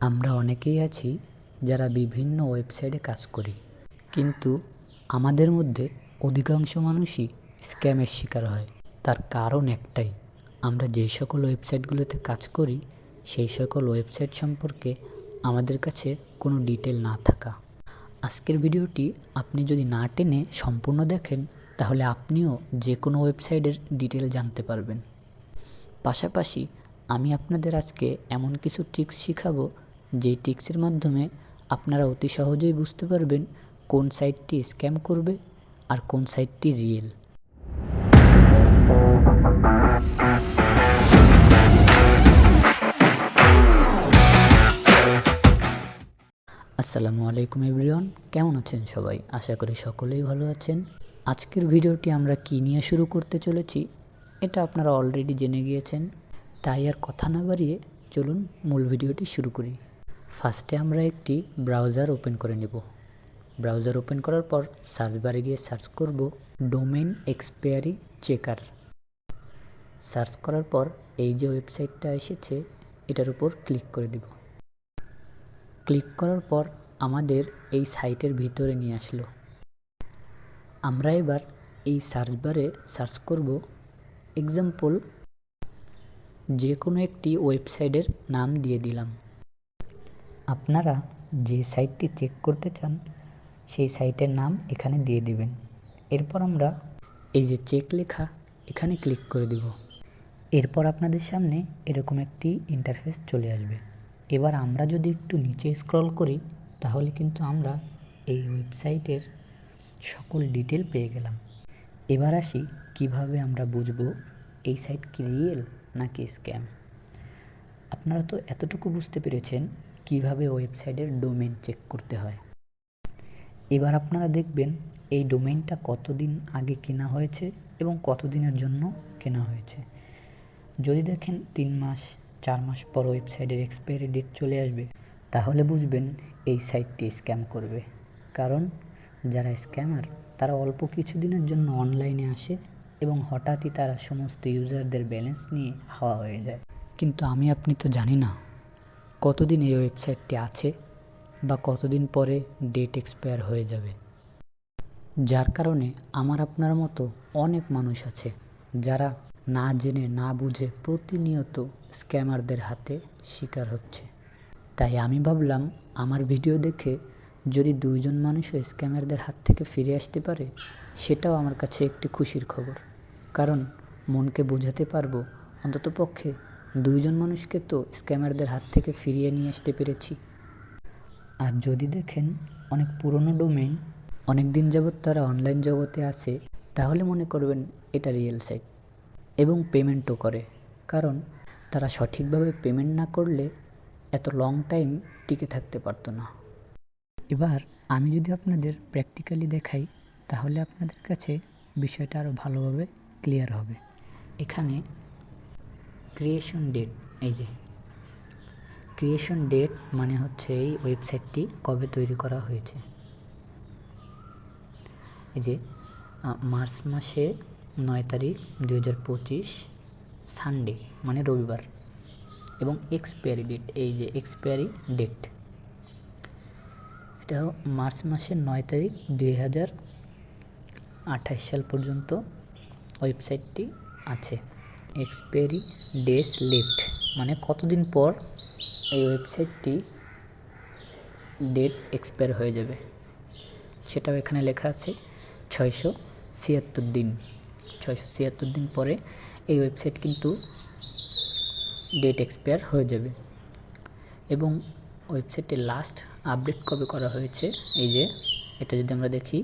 আমরা অনেকেই আছি যারা বিভিন্ন ওয়েবসাইটে কাজ করি, কিন্তু আমাদের মধ্যে অধিকাংশ মানুষই স্ক্যামের শিকার হয়। তার কারণ একটাই, আমরা যে সকল ওয়েবসাইটগুলোতে কাজ করি সেই সকল ওয়েবসাইট সম্পর্কে আমাদের কাছে কোনো ডিটেল না থাকা। আজকের ভিডিওটি আপনি যদি না টেনে সম্পূর্ণ দেখেন তাহলে আপনিও যে কোনো ওয়েবসাইটের ডিটেল জানতে পারবেন। পাশাপাশি আমি আপনাদের আজকে এমন কিছু ট্রিক্স শেখাবো যেই ট্রিক্সের মাধ্যমে আপনারা অতি সহজেই বুঝতে পারবেন কোন সাইটটি স্ক্যাম করবে আর কোন সাইটটি রিয়েল। আসসালামু আলাইকুম এভরিওয়ান, কেমন আছেন সবাই? আশা করি সকলেই ভালো আছেন। আজকের ভিডিওটি আমরা কী নিয়ে শুরু করতে চলেছি এটা আপনারা অলরেডি জেনে গিয়েছেন, তাই আর কথা না বাড়িয়ে চলুন মূল ভিডিওটি শুরু করি। ফার্স্টে আমরা একটি ব্রাউজার ওপেন করে নেব। ব্রাউজার ওপেন করার পর সার্চ বারে গিয়ে সার্চ করব ডোমেইন এক্সপায়ারি চেকার। সার্চ করার পর এই যে ওয়েবসাইটটা এসেছে এটার উপর ক্লিক করে দেব। ক্লিক করার পর আমাদের এই সাইটের ভিতরে নিয়ে আসলো। আমরা এবার এই সার্চ বারে সার্চ করব এক্সাম্পল, যে কোনো একটি ওয়েবসাইটের নাম দিয়ে দিলাম। আপনারা যে সাইটটি চেক করতে চান সেই সাইটের নাম এখানে দিয়ে দিবেন। এরপর আমরা এই যে চেক লেখা এখানে ক্লিক করে দিব। এরপর আপনাদের সামনে এরকম একটি ইন্টারফেস চলে আসবে। এবার আমরা যদি একটু নিচে স্ক্রল করি তাহলে কিন্তু আমরা এই ওয়েবসাইটের সকল ডিটেল পেয়ে গেলাম। এবার আসি কিভাবে আমরা বুঝবো এই সাইট কি রিয়েল নাকি স্ক্যাম। আপনারা তো এতটুকু বুঝতে পেরেছেন কিভাবে ওয়েবসাইটের ডোমেইন চেক করতে হয়। এবার আপনারা দেখবেন এই ডোমেইনটা কতদিন আগে কেনা হয়েছে এবং কতদিনের জন্য কেনা হয়েছে। যদি দেখেন 3 মাস 4 মাস পর ওয়েবসাইটের এক্সপায়ারি ডেট চলে আসবে তাহলে বুঝবেন এই সাইটটি স্ক্যাম করবে। কারণ যারা স্ক্যামার তারা অল্প কিছু দিনের জন্য অনলাইনে আসে এবং হঠাৎই তারা সমস্ত ইউজারদের ব্যালেন্স নিয়ে হাওয়া হয়ে যায়। কিন্তু আমি আপনি তো জানি না কতদিন এই ওয়েবসাইটটি আছে বা কতদিন পরে ডেট এক্সপায়ার হয়ে যাবে। যার কারণে আমার আপনার মতো অনেক মানুষ আছে যারা না জেনে না বুঝে প্রতিনিয়ত স্ক্যামারদের হাতে শিকার হচ্ছে। তাই আমি ভাবলাম আমার ভিডিও দেখে যদি 2 জন মানুষও স্ক্যামারদের হাত থেকে ফিরে আসতে পারে সেটাও আমার কাছে একটি খুশির খবর। কারণ মনকে বোঝাতে পারবো অন্ততপক্ষে 2 জন মানুষকে তো স্ক্যামারদের হাত থেকে ফিরিয়ে নিয়ে আসতে পেরেছি। আর যদি দেখেন অনেক পুরনো ডোমেইন, অনেক দিন যাবৎ তারা অনলাইন জগতে আসে, তাহলে মনে করবেন এটা রিয়েল সাইট এবং পেমেন্টও করে। কারণ তারা সঠিকভাবে পেমেন্ট না করলে এত লং টাইম টিকে থাকতে পারতো না। এবার আমি যদি আপনাদের প্র্যাকটিক্যালি দেখাই তাহলে আপনাদের কাছে বিষয়টা আরও ভালোভাবে ক্লিয়ার হবে। এখানে ক্রিয়েশন ডেট, এই যে ক্রিয়েশন ডেট মানে হচ্ছে এই ওয়েবসাইটটি কবে তৈরি করা হয়েছে। এই যে মার্চ মাসে 9 তারিখ 2025 সানডে মানে রবিবার, এবং এক্সপায়ারি ডেট, এই যে এক্সপায়ারি ডেট এটা মার্চ মাসের 9 তারিখ 2028 সাল পর্যন্ত ওয়েবসাইটটি আছে। এক্সপায়ারি ডেজ লিফট মানে কতদিন পর এই ওয়েবসাইটটি ডেট এক্সপায়ার হয়ে যাবে সেটাও এখানে লেখা আছে। 676 দিন, 676 দিন পরে এই ওয়েবসাইট কিন্তু ডেট এক্সপায়ার হয়ে যাবে। এবং ওয়েবসাইটে লাস্ট আপডেট কবে করা হয়েছে, এই যে এটা যদি আমরা দেখি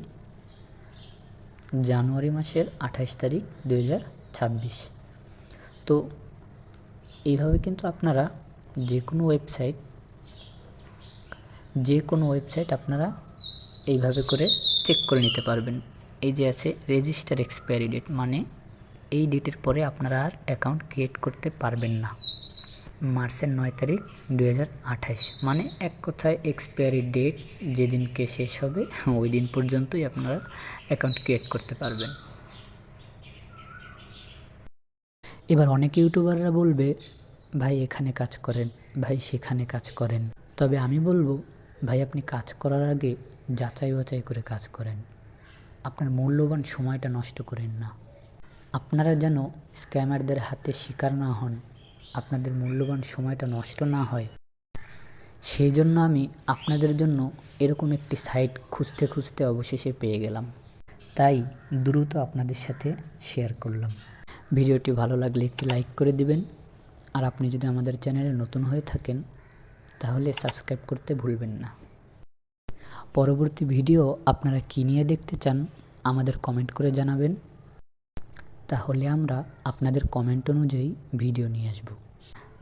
জানুয়ারি মাসের 28 তারিখ 2026। তো এইভাবে কিন্তু আপনারা যে কোনো ওয়েবসাইট আপনারা এইভাবে করে চেক করে নিতে পারবেন। এই যে আছে রেজিস্টার এক্সপায়ারি ডেট, মানে এই ডেটের পরে আপনারা আর অ্যাকাউন্ট ক্রিয়েট করতে পারবেন না। মার্চের 9 তারিখ 2028 মানে এক কথায় এক্সপায়ারি ডেট যেদিনকে শেষ হবে ওই দিন পর্যন্তই আপনারা অ্যাকাউন্ট ক্রিয়েট করতে পারবেন। এবার অনেক ইউটিউবাররা বলবে ভাই এখানে কাজ করেন, ভাই সেখানে কাজ করেন, তবে আমি বলবো ভাই, আপনি কাজ করার আগে যাচাই বাছাই করে কাজ করেন। আপনার মূল্যবান সময়টা নষ্ট করেন না। আপনারা যেন স্ক্যামারদের হাতে শিকার না হন, আপনাদের মূল্যবান সময়টা নষ্ট না হয়, সেই জন্য আমি আপনাদের জন্য এরকম একটি সাইট খুঁজতে খুঁজতে অবশেষে পেয়ে গেলাম। তাই দ্রুত আপনাদের সাথে শেয়ার করলাম। ভিডিওটি ভালো লাগলে একটি লাইক করে দিবেন। আর আপনি যদি আমাদের চ্যানেলে নতুন হয়ে থাকেন তাহলে সাবস্ক্রাইব করতে ভুলবেন না। পরবর্তী ভিডিও আপনারা কী নিয়ে দেখতে চান আমাদের কমেন্ট করে জানাবেন, তাহলে আমরা আপনাদের কমেন্ট অনুযায়ী ভিডিও নিয়ে আসব।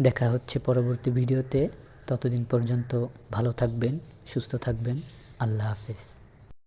দেখা হচ্ছে পরবর্তী ভিডিওতে। ততদিন পর্যন্ত ভালো থাকবেন, সুস্থ থাকবেন। আল্লাহ হাফেজ।